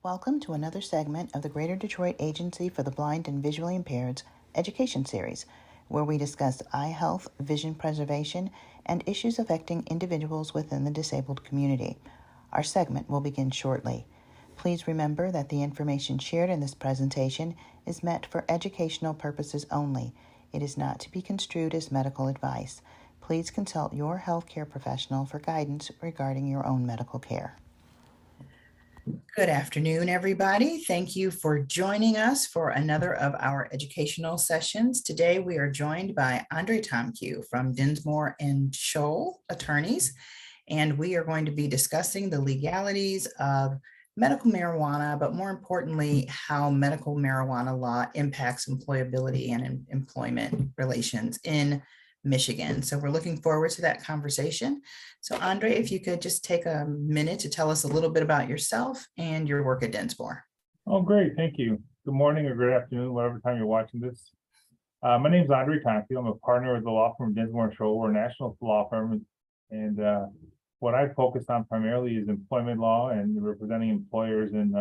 Welcome to another segment of the Greater Detroit Agency for the Blind and Visually Impaired's education series, where we discuss eye health, vision preservation, and issues affecting individuals within the disabled community. Our segment will begin shortly. Please remember that the information shared in this presentation is meant for educational purposes only. It is not to be construed as medical advice. Please consult your healthcare professional for guidance regarding your own medical care. Good afternoon, everybody. Thank you for joining us for another of our educational sessions. Today, we are joined by Andrey Tomkiw from Dinsmore and Shohl attorneys, and we are going to be discussing the legalities of medical marijuana, but more importantly, how medical marijuana law impacts employability and employment relations in Michigan. So we're looking forward to that conversation. So Andrey, if you could just take a minute to tell us a little bit about yourself and your work at Dinsmore. Oh, great. Thank you. Good morning or good afternoon, whatever time you're watching this. My name is Andrey Tomkiw. I'm a partner with the law firm Dinsmore and Shohl. We're a national law firm. And what I focus on primarily is employment law and representing employers in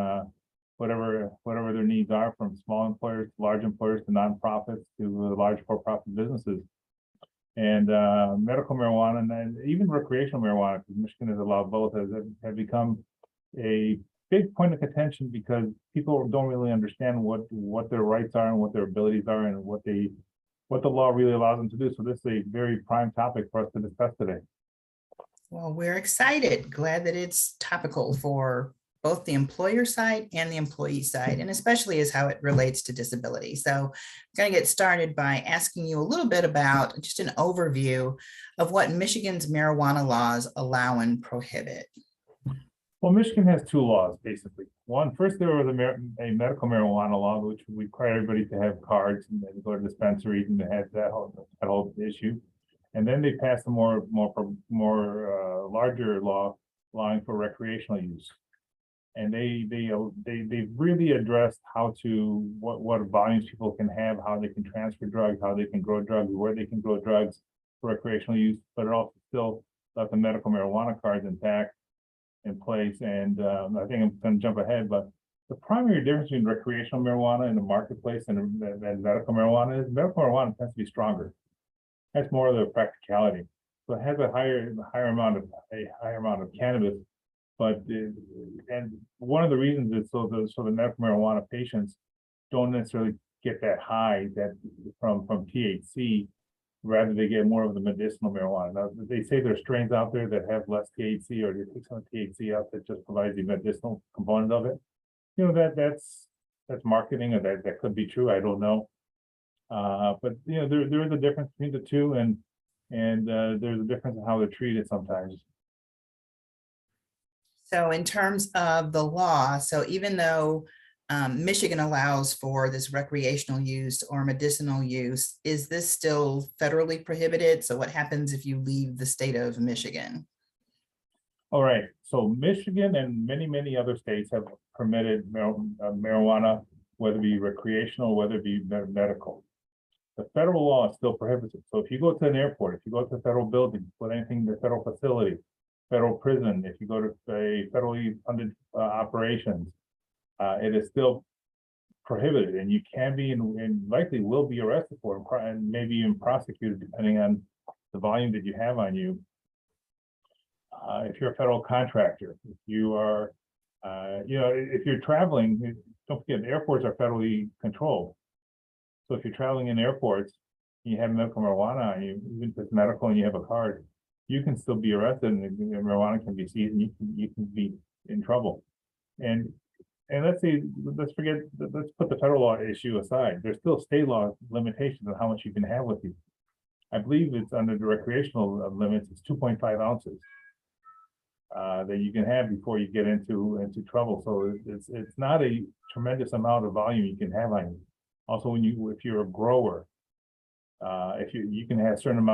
whatever their needs are, from small employers to large employers to nonprofits to large for-profit businesses. And medical marijuana and then even recreational marijuana, because Michigan has allowed both, have become a big point of contention because people don't really understand what their rights are and what their abilities are and what the law really allows them to do. So this is a very prime topic for us to discuss today. Well, we're excited, glad that it's topical for both the employer side and the employee side, and especially as how it relates to disability. So I'm going to get started by asking you a little bit about just an overview of what Michigan's marijuana laws allow and prohibit. Well, Michigan has two laws, basically. One, first there was a medical marijuana law, which required everybody to have cards and then go to dispensaries, and they had that whole issue. And then they passed a more larger law allowing for recreational use. And they've really addressed how to what volumes people can have, how they can transfer drugs, how they can grow drugs, where they can grow drugs for recreational use, but it also still left the medical marijuana cards intact in place. And I think I'm going to jump ahead, but the primary difference between recreational marijuana in the marketplace and medical marijuana is medical marijuana tends to be stronger. It has more of the practicality, so it has a higher amount of cannabis. But and one of the reasons is so the medical marijuana patients don't necessarily get that high that from THC, rather they get more of the medicinal marijuana. Now they say there's strains out there that have less THC, or they take some THC out that just provides the medicinal component of it. You know, that's marketing, or that could be true. I don't know. But you know, there is a difference between the two, and there's a difference in how they're treated sometimes. So in terms of the law, so even though Michigan allows for this recreational use or medicinal use, is this still federally prohibited? So what happens if you leave the state of Michigan? All right, so Michigan and many other states have permitted marijuana, whether it be recreational, whether it be medical. The federal law still prohibits it. So if you go to an airport, if you go to a federal building, put anything in the federal facility, federal prison, if you go to a federally funded operations, it is still prohibited, and you can be and likely will be arrested for it, and maybe even prosecuted depending on the volume that you have on you. If you're a federal contractor, if you are, if you're traveling, don't forget airports are federally controlled. So if you're traveling in airports, you have medical marijuana on you, even if it's medical and you have a card, you can still be arrested, and the marijuana can be seized, and you can be in trouble. And let's put the federal law issue aside. There's still state law limitations on how much you can have with you. I believe it's under the recreational limits. It's 2.5 ounces that you can have before you get into trouble. So it's not a tremendous amount of volume you can have on you. Also, if you're a grower, if you can have a certain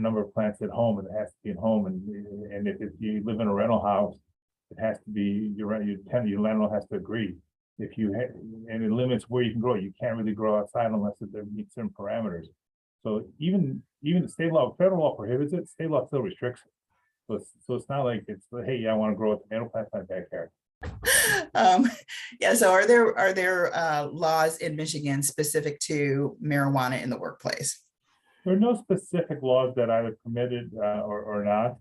number of plants at home, and it has to be at home, and if you live in a rental house, it has to be your landlord has to agree. And it limits where you can grow. You can't really grow outside unless it meets certain parameters. So even the state law, federal law prohibits it. State law still restricts it. So it's not like it's, hey, I want to grow a tomato plant in my backyard. Um, yeah, so are there laws in Michigan specific to marijuana in the workplace? There are no specific laws that either permitted or not.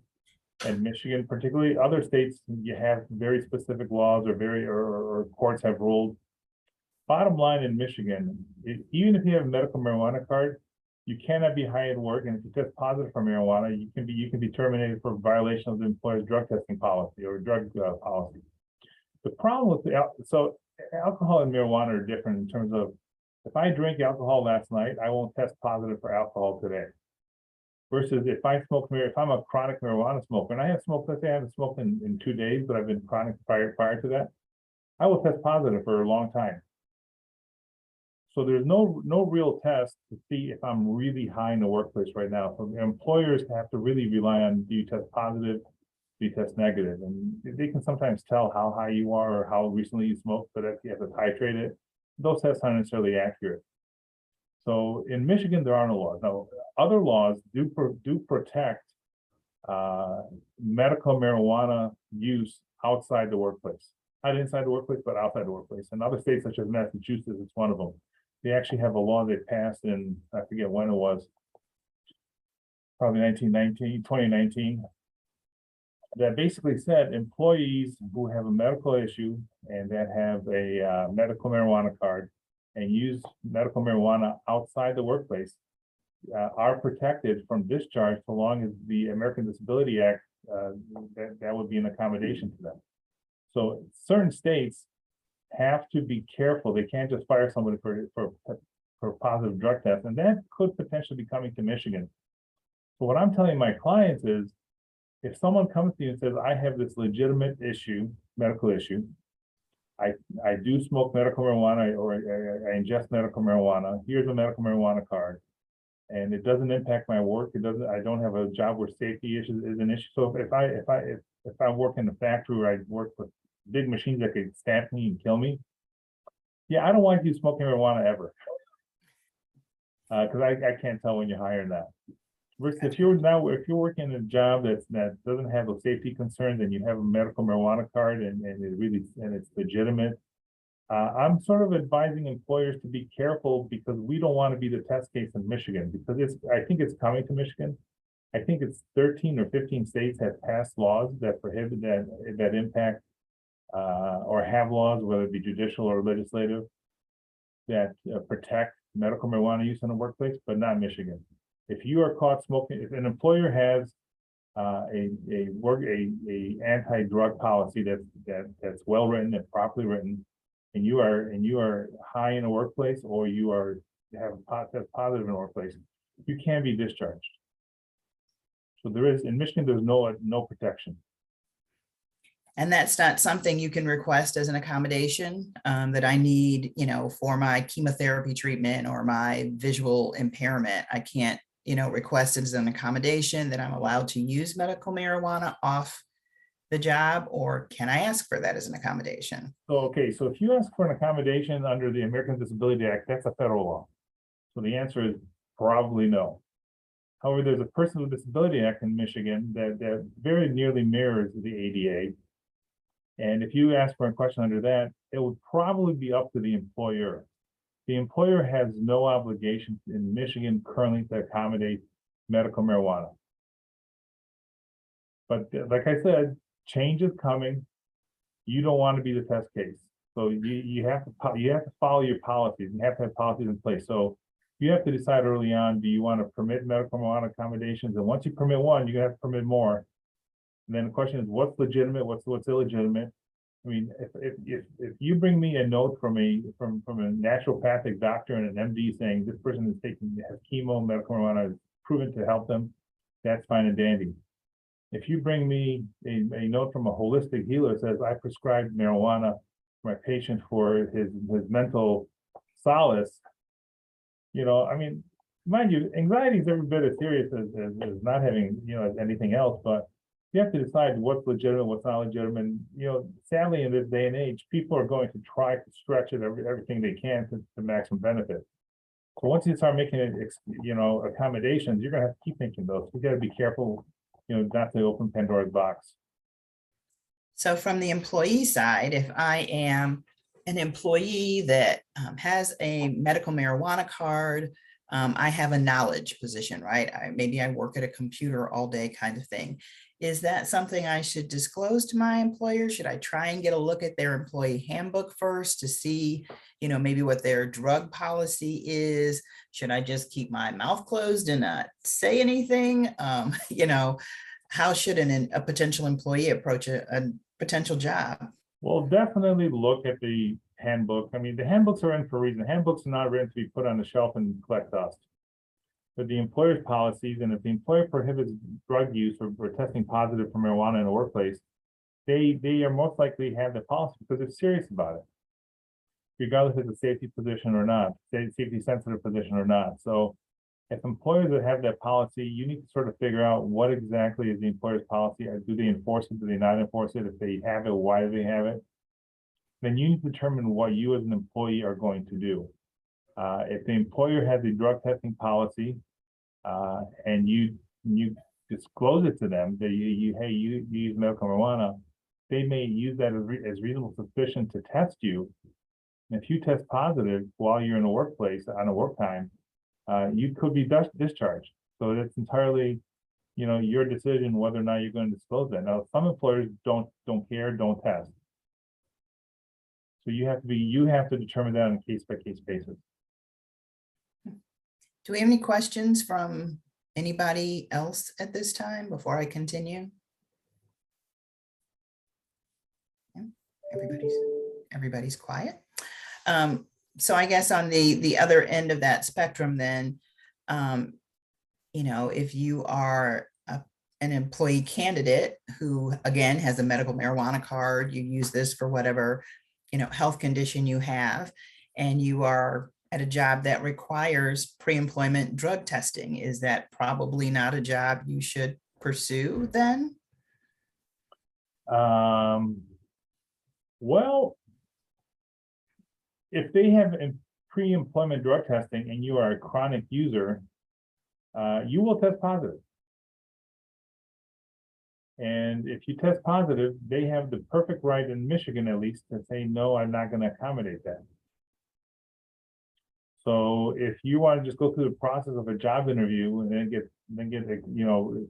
In Michigan, particularly, other states, you have very specific laws or courts have ruled. Bottom line in Michigan, even if you have a medical marijuana card, you cannot be hired at work, and if you test positive for marijuana, you can be terminated for violation of the employer's drug testing policy or drug policy. The problem with alcohol and marijuana are different in terms of, if I drink alcohol last night, I won't test positive for alcohol today. Versus if I'm a chronic marijuana smoker, and I have smoked, let's say I haven't smoked in 2 days, but I've been chronic prior to that, I will test positive for a long time. So there's no real test to see if I'm really high in the workplace right now. So employers have to really rely on, do you test positive, do you test negative? And they can sometimes tell how high you are or how recently you smoked, but if you have to titrate it, those tests aren't necessarily accurate. So in Michigan, there are no laws. Now, other laws do protect medical marijuana use outside the workplace. Not inside the workplace, but outside the workplace. In other states, such as Massachusetts, it's one of them. They actually have a law they passed in, I forget when it was, probably 2019, that basically said employees who have a medical issue and that have a medical marijuana card and use medical marijuana outside the workplace are protected from discharge so long as the American Disability Act, that would be an accommodation to them. So certain states have to be careful. They can't just fire somebody for positive drug test, and that could potentially be coming to Michigan. So what I'm telling my clients is, if someone comes to you and says, I have this legitimate issue, medical issue, I do smoke medical marijuana or I ingest medical marijuana, here's a medical marijuana card, and it doesn't impact my work. I don't have a job where safety issues is an issue. So if I work in a factory where I work with big machines that could stamp me and kill me, yeah, I don't want you smoking marijuana ever. Because I can't tell when you're hiring that. Versus if you're working in a job that doesn't have those safety concerns and you have a medical marijuana card and it's legitimate, I'm sort of advising employers to be careful, because we don't want to be the test case in Michigan, because I think it's coming to Michigan. I think it's 13 or 15 states have passed laws that prohibit that impact or have laws, whether it be judicial or legislative, that protect medical marijuana use in the workplace, but not Michigan. If you are caught smoking, if an employer has a anti-drug policy that's well written and properly written, and you are high in the workplace, or you have positive in the workplace, you can be discharged. So in Michigan, there's no protection. And that's not something you can request as an accommodation, that I need, for my chemotherapy treatment or my visual impairment. I can't, request it as an accommodation that I'm allowed to use medical marijuana off the job, or can I ask for that as an accommodation? So if you ask for an accommodation under the American Disability Act, that's a federal law. So the answer is probably no. However, there's a Person with Disability Act in Michigan that very nearly mirrors the ADA. And if you ask for a question under that, it would probably be up to the employer. The employer has no obligation in Michigan currently to accommodate medical marijuana. But like I said, change is coming. You don't want to be the test case. So you have to follow your policies. You have to have policies in place. So you have to decide early on, do you want to permit medical marijuana accommodations? And once you permit one, you're gonna have to permit more. And then the question is, what's legitimate, what's illegitimate? I mean, if you bring me a note from a naturopathic doctor and an MD saying this person has chemo, medical marijuana is proven to help them, that's fine and dandy. If you bring me a note from a holistic healer that says I prescribed marijuana for my patient for his mental solace, I mean, mind you, anxiety is every bit as serious as not having, as anything else, but you have to decide what's legitimate, what's not legitimate. And, sadly, in this day and age, people are going to try to stretch it everything they can to maximum benefit. So once you start making it, accommodations, you're going to have to keep making those. You got to be careful, not to open Pandora's box. So from the employee side, if I am an employee that has a medical marijuana card, I have a knowledge position, right? Maybe I work at a computer all day kind of thing. Is that something I should disclose to my employer? Should I try and get a look at their employee handbook first to see, maybe what their drug policy is? Should I just keep my mouth closed and not say anything? How should a potential employee approach a potential job? Well, definitely look at the handbook. I mean, the handbooks are in for a reason. Handbooks are not written to be put on the shelf and collect dust. But the employer's policies, and if the employer prohibits drug use or testing positive for marijuana in the workplace, they are most likely have the policy because they're serious about it, regardless if it's a safety position or not, safety sensitive position or not. So if employers that have that policy, you need to sort of figure out what exactly is the employer's policy. Do they enforce it? Do they not enforce it? If they have it, why do they have it? Then you need to determine what you as an employee are going to do. If the employer has a drug testing policy, and you disclose it to them that you use medical marijuana, they may use that as reasonable suspicion to test you. And if you test positive while you're in the workplace on a work time, you could be discharged. So that's entirely, your decision whether or not you're going to disclose that. Now, some employers don't care, don't test. So you have to determine that on a case-by-case basis. Do we have any questions from anybody else at this time before I continue? Yeah, everybody's quiet. So I guess on the other end of that spectrum, then, if you are an employee candidate who, again, has a medical marijuana card, you use this for whatever, health condition you have, and you are at a job that requires pre-employment drug testing, is that probably not a job you should pursue then? Well, if they have pre-employment drug testing and you are a chronic user, you will test positive. And if you test positive, they have the perfect right in Michigan, at least, to say, no, I'm not going to accommodate that. So if you want to just go through the process of a job interview and then get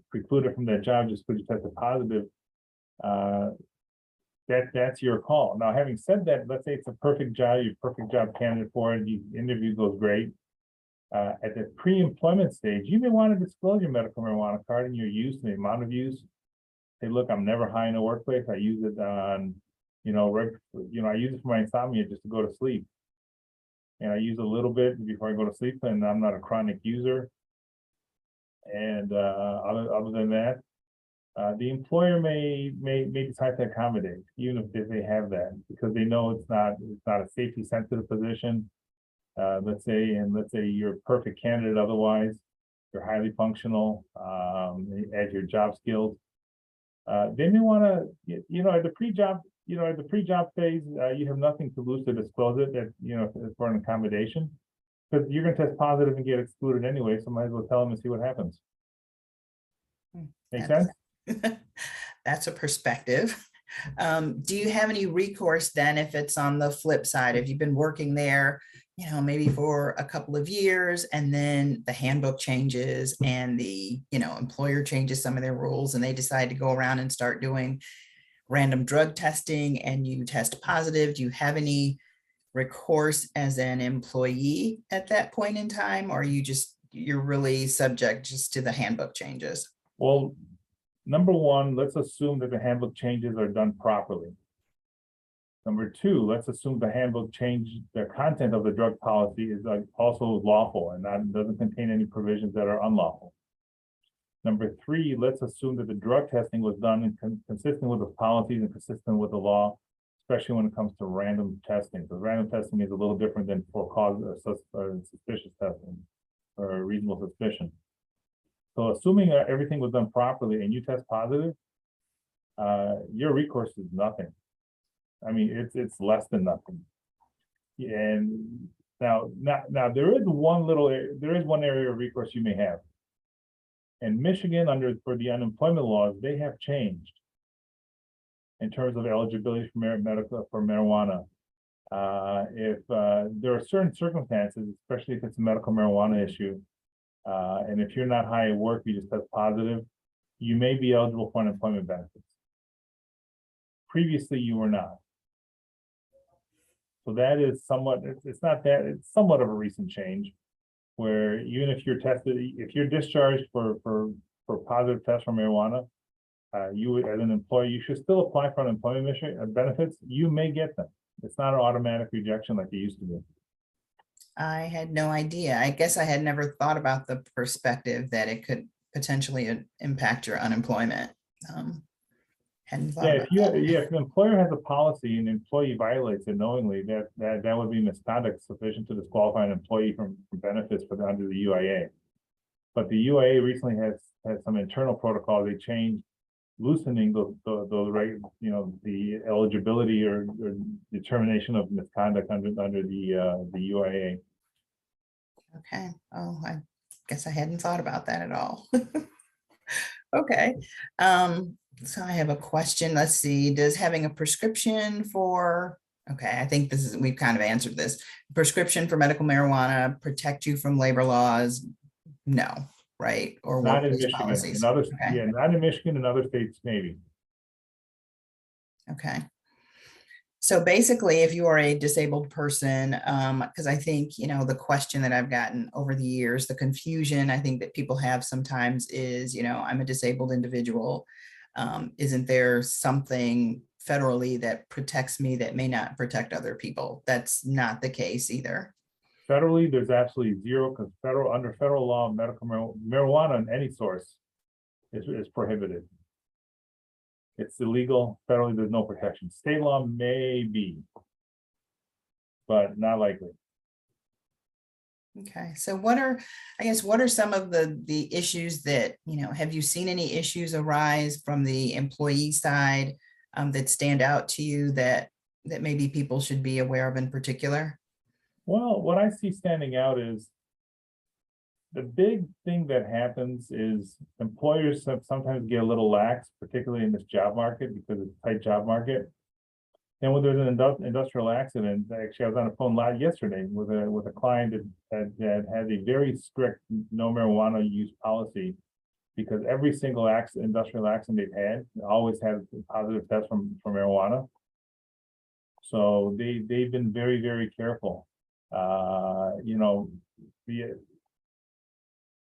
precluded from that job just because you tested positive, that's your call. Now, having said that, let's say it's a perfect job, you're a perfect job candidate for it, the interview goes great. At the pre-employment stage, you may want to disclose your medical marijuana card and your use and the amount of use. Say, look, I'm never high in the workplace. I use it on, I use it for my insomnia just to go to sleep. And I use a little bit before I go to sleep, and I'm not a chronic user. And other than that, the employer may decide to accommodate, even if they have that, because they know it's not a safety sensitive position. Let's say you're a perfect candidate. Otherwise, you're highly functional, add your job skills. They may want to, at the pre-job phase, you have nothing to lose to disclose it, for an accommodation, because you're going to test positive and get excluded anyway. So might as well tell them and see what happens. Make sense? That's a perspective. Do you have any recourse then if it's on the flip side? If you've been working there, maybe for a couple of years, and then the handbook changes and the, employer changes some of their rules and they decide to go around and start doing random drug testing and you test positive, do you have any recourse as an employee at that point in time? Or are you're really subject just to the handbook changes? Well, number one, let's assume that the handbook changes are done properly. Number two, let's assume the handbook change, the content of the drug policy is also lawful and doesn't contain any provisions that are unlawful. Number three, let's assume that the drug testing was done consistent with the policies and consistent with the law, especially when it comes to random testing. Because random testing is a little different than for cause or suspicious testing or reasonable suspicion. So assuming everything was done properly and you test positive, your recourse is nothing. I mean, it's less than nothing. And now there is one area of recourse you may have. In Michigan, for the unemployment laws, they have changed. in terms of eligibility for medical for marijuana. If there are certain circumstances, especially if it's a medical marijuana issue, and if you're not high at work, you just test positive, you may be eligible for unemployment benefits. Previously, you were not. So that is somewhat, it's not that, it's somewhat of a recent change, where even if you're tested, if you're discharged for positive test for marijuana, you would, as an employee, you should still apply for unemployment benefits. You may get them. It's not an automatic rejection like it used to be. I had no idea. I guess I had never thought about the perspective that it could potentially impact your unemployment. Hadn't thought about that. If the employer has a policy and the employee violates it knowingly, that would be misconduct sufficient to disqualify an employee from benefits under the UIA. But the UIA recently has some internal protocol. They changed, loosening the right, the eligibility or determination of misconduct under the UIA. Okay. Oh, I guess I hadn't thought about that at all. Okay. So I have a question. Let's see. Does having a prescription for, okay, I think we've kind of answered this. Prescription for medical marijuana protect you from labor laws? No, right? Or Not in workplace Michigan. policies? In other, Okay. yeah, not in Michigan. In other states, maybe. Okay. So basically, if you are a disabled person, because I think, the question that I've gotten over the years, the confusion I think that people have sometimes is, I'm a disabled individual. Isn't there something federally that protects me that may not protect other people? That's not the case either. Federally, there's absolutely zero, because under federal law, medical marijuana in any source is prohibited. It's illegal. Federally, there's no protection. State law may be, but not likely. Okay, so what are some of the issues that, have you seen any issues arise from the employee side that stand out to you that maybe people should be aware of in particular? Well, what I see standing out is the big thing that happens is employers sometimes get a little lax, particularly in this job market, because it's a tight job market. And when there's an industrial accident, actually, I was on the phone live yesterday with a client that had a very strict no marijuana use policy, because every single industrial accident they've had always had a positive test for marijuana. So they've been very, very careful.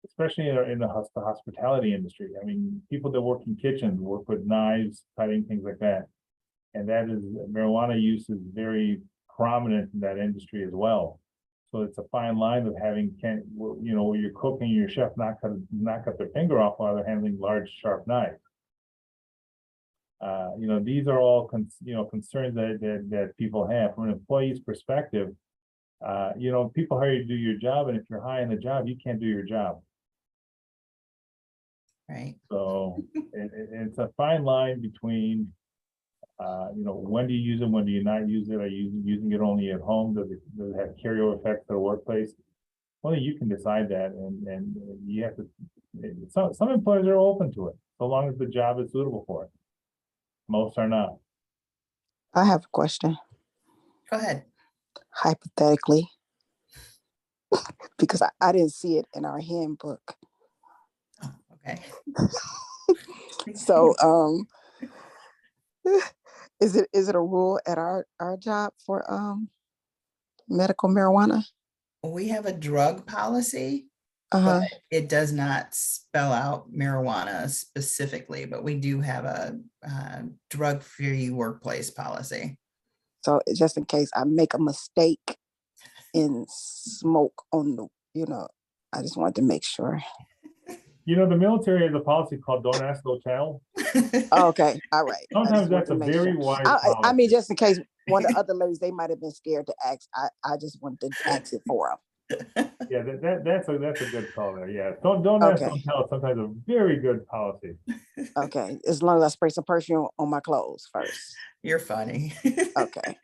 Especially in the hospitality industry. I mean, people that work in kitchens work with knives, cutting, things like that. And marijuana use is very prominent in that industry as well. So it's a fine line of having, where you're cooking, your chef not cut their finger off while they're handling large, sharp knives. These are all concerns that people have from an employee's perspective. People hire you to do your job, and if you're high in the job, you can't do your job. Right. So it's a fine line between, when do you use it, when do you not use it? Are you using it only at home? Does it have carryover effects to the workplace? Only you can decide that, and you have to. Some employers are open to it, so long as the job is suitable for it. Most are not. I have a question. Go ahead. Hypothetically, because I didn't see it in our handbook. Oh, okay. So, is it a rule at our job for medical marijuana? We have a drug policy, Uh-huh. but it does not spell out marijuana specifically, but we do have a drug-free workplace policy. So just in case I make a mistake and smoke on the, I just wanted to make sure. The military has a policy called "Don't Ask, Don't Tell." Okay, all right. Sometimes that's a very wise I policy. mean, just in case one of the other ladies, they might have been scared to ask. I just wanted to ask it for them. Yeah, that's a good call there. Yeah, don't ask, don't tell. Sometimes a very good policy. Okay, as long as I spray some perfume on my clothes first. You're funny. Okay.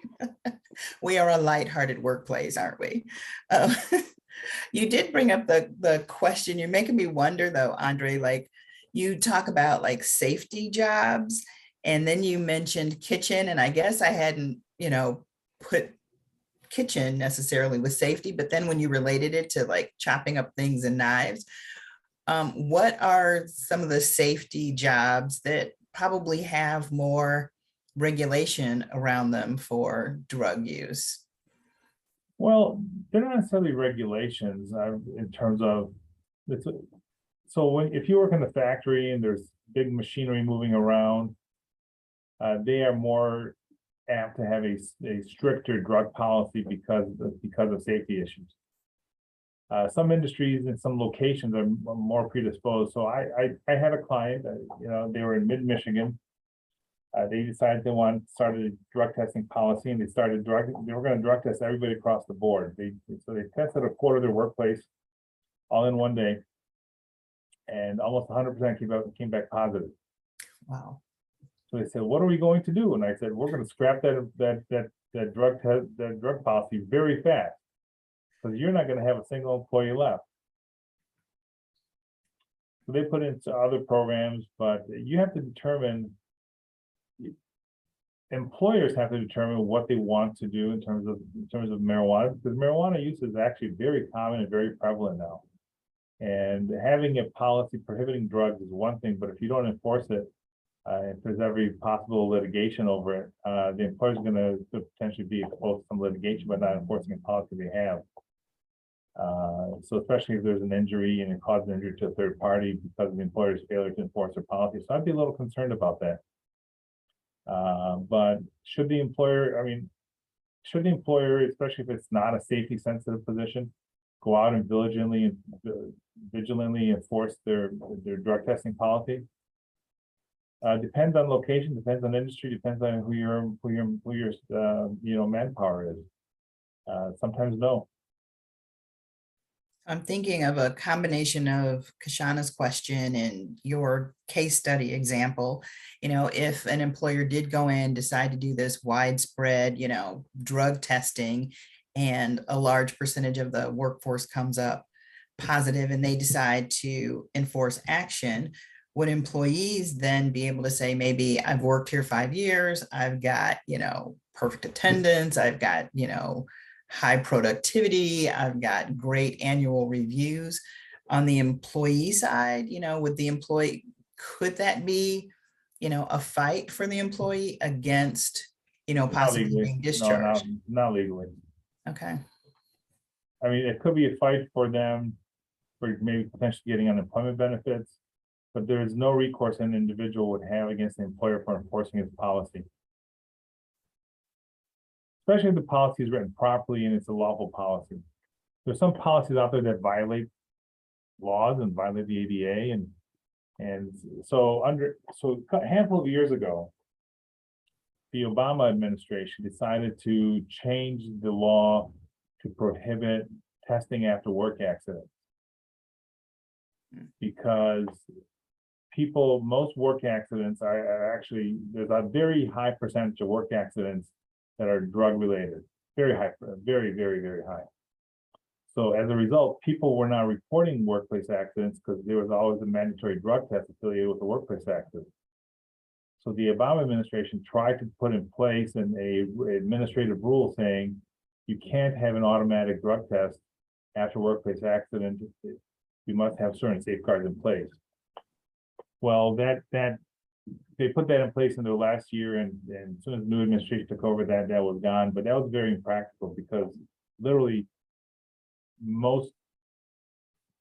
We are a lighthearted workplace, aren't we? You did bring up the question. You're making me wonder though, Andrey, like you talk about like safety jobs, And then you mentioned kitchen, and I guess I hadn't, put kitchen necessarily with safety, but then when you related it to like chopping up things and knives, what are some of the safety jobs that probably have more regulation around them for drug use? Well, they're not necessarily regulations in terms of it's. So if you work in the factory and there's big machinery moving around, they are more apt to have a stricter drug policy because of safety issues. Some industries and some locations are more predisposed. So I had a client, they were in mid-Michigan. They decided they started a drug testing policy, and they were going to drug test everybody across the board. So they tested a quarter of their workplace all in one day, and almost 100% came back positive. Wow. So they said, "What are we going to do?" And I said, "We're going to scrap that drug policy very fast, because you're not going to have a single employee left." So they put in other programs, but you have to determine. Employers have to determine what they want to do in terms of marijuana, because marijuana use is actually very common and very prevalent now. And having a policy prohibiting drugs is one thing, but if you don't enforce it, if there's every possible litigation over it, the employer's going to potentially be exposed to some litigation by not enforcing a policy they have. So especially if there's an injury and it causes injury to a third party because of the employer's failure to enforce their policy. So I'd be a little concerned about that. But should the employer, especially if it's not a safety sensitive position, go out and vigilantly enforce their drug testing policy? Depends on location, depends on industry, depends on who your manpower is. Sometimes no. I'm thinking of a combination of Kashana's question and your case study example. If an employer did go in, decide to do this widespread, drug testing, and a large percentage of the workforce comes up positive and they decide to enforce action, would employees then be able to say, maybe I've worked here 5 years, I've got, perfect attendance, I've got, high productivity, I've got great annual reviews. On the employee side, with the employee, could that be, a fight for the employee against, possibly being discharged? No, not legally. Okay. I mean, it could be a fight for them for maybe potentially getting unemployment benefits, but there is no recourse an individual would have against the employer for enforcing his policy. Especially if the policy is written properly and it's a lawful policy. There's some policies out there that violate laws and violate the ADA, and so a handful of years ago, the Obama administration decided to change the law to prohibit testing after work accidents, because most work accidents are actually, there's a very high percentage of work accidents that are drug related, very high, very, very, very high. So as a result, people were not reporting workplace accidents because there was always a mandatory drug test affiliated with the workplace accident. So the Obama administration tried to put in place an administrative rule saying you can't have an automatic drug test after workplace accident. You must have certain safeguards in place. Well, they put that in place in the last year, and as soon as the new administration took over, that was gone. But that was very impractical because literally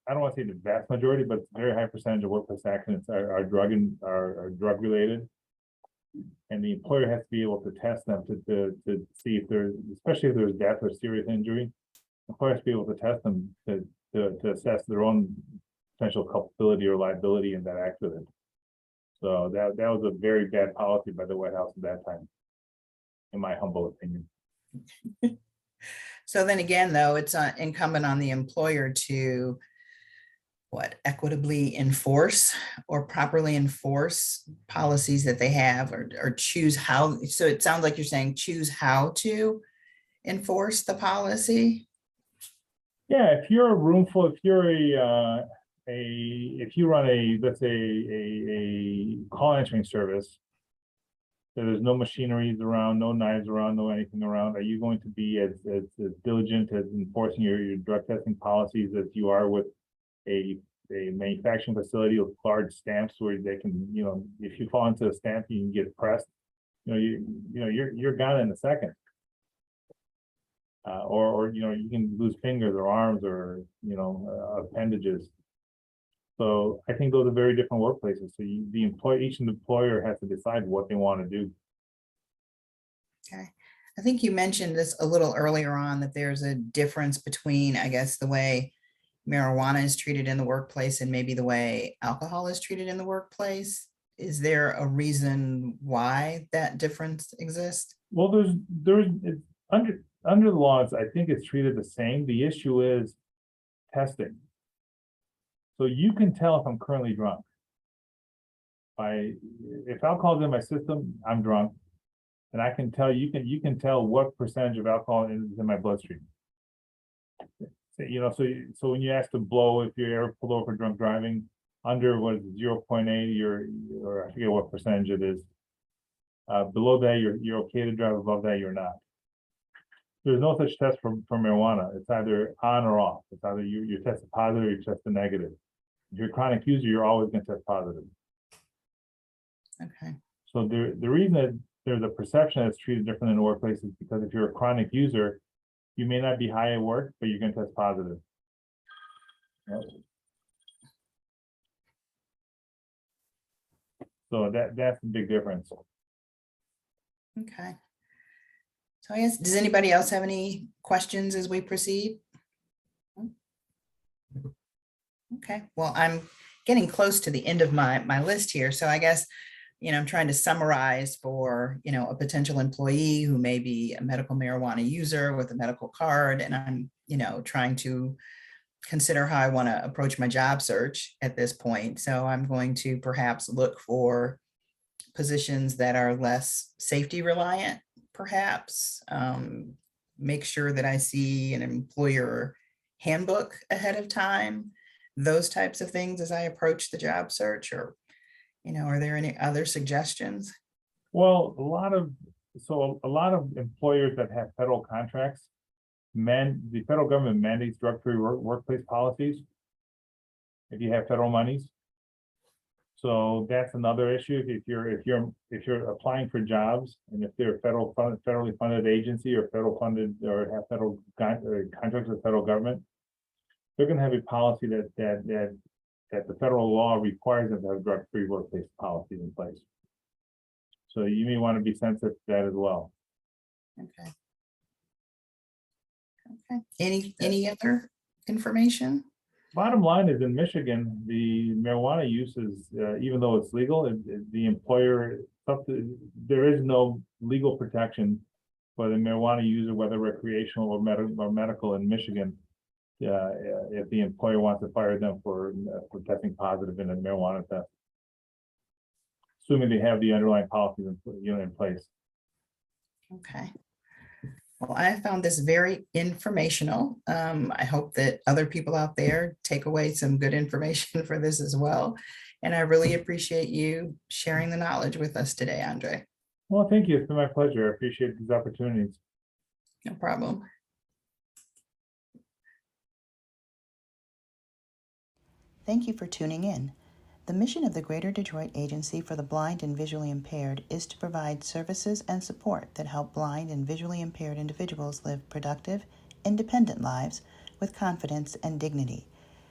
I don't want to say the vast majority, but it's a very high percentage of workplace accidents are drug related. And the employer has to be able to test them to see if there's, especially if there's death or serious injury, the employer has to be able to test them to assess their own potential culpability or liability in that accident. So that was a very bad policy by the White House at that time, in my humble opinion. So then again, though, it's incumbent on the employer to equitably enforce or properly enforce policies that they have, or choose how. So it sounds like you're saying choose how to enforce the policy. Yeah, if you're a room full, if you're if you run let's say a call answering service, There's no machineries around, no knives around, no anything around. Are you going to be as diligent as enforcing your drug testing policies as you are with a manufacturing facility with large stamps where they can, if you fall into a stamp, you can get pressed. You're gone in a second. Or you can lose fingers or arms or appendages. So I think those are very different workplaces. So each employer has to decide what they want to do. Okay. I think you mentioned this a little earlier on, that there's a difference between, I guess, the way marijuana is treated in the workplace and maybe the way alcohol is treated in the workplace. Is there a reason why that difference exists? Well, it's under the laws, I think it's treated the same. The issue is testing. So you can tell if I'm currently drunk. If alcohol's in my system, I'm drunk. And I can tell you can tell what percentage of alcohol is in my bloodstream. So when you ask to blow, if you're ever pulled over for drunk driving, under was 0.8, or I forget what percentage it is. Below that, you're okay to drive. Above that, you're not. There's no such test for marijuana. It's either on or off. It's either you're tested positive or you're tested negative. If you're a chronic user, you're always going to test positive. Okay. So the reason that there's a perception that's treated different in the workplace is because if you're a chronic user, you may not be high at work, but you're going to test positive. Yep. So that's the big difference. Okay. So I guess, does anybody else have any questions as we proceed? Okay, well, I'm getting close to the end of my list here. So I guess, I'm trying to summarize for, a potential employee who may be a medical marijuana user with a medical card. And I'm, trying to consider how I want to approach my job search at this point. So I'm going to perhaps look for positions that are less safety reliant, perhaps. Make sure that I see an employer handbook ahead of time, those types of things as I approach the job search. Or, are there any other suggestions? Well, a lot of employers that have federal contracts, the federal government mandates drug-free workplace policies if you have federal monies. So that's another issue. If you're applying for jobs, and if they're federally funded agency or federal funded or have federal contracts with federal government, they're going to have a policy that the federal law requires them to have drug-free workplace policies in place. So you may want to be sensitive to that as well. Okay. Okay. Any other information? Bottom line is, in Michigan, the marijuana use is, even though it's legal, the employer, there is no legal protection for the marijuana user, whether recreational or medical in Michigan. If the employer wants to fire them for testing positive in a marijuana test, assuming they have the underlying policies in place. Okay. Well, I found this very informational. I hope that other people out there take away some good information for this as well. And I really appreciate you sharing the knowledge with us today, Andrey. Well, thank you. It's been my pleasure. I appreciate these opportunities. No problem. Thank you for tuning in. The mission of the Greater Detroit Agency for the Blind and Visually Impaired is to provide services and support that help blind and visually impaired individuals live productive, independent lives with confidence and dignity.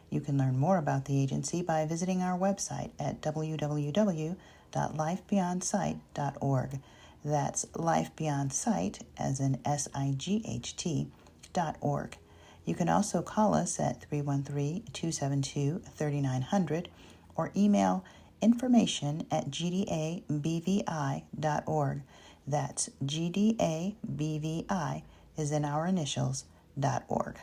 You can learn more about the agency by visiting our website at www.lifebeyondsight.org. That's lifebeyondsight, as in SIGHT.org. You can also call us at 313-272-3900 or email information@gdabvi.org. That's GDABVI is in our initials.org.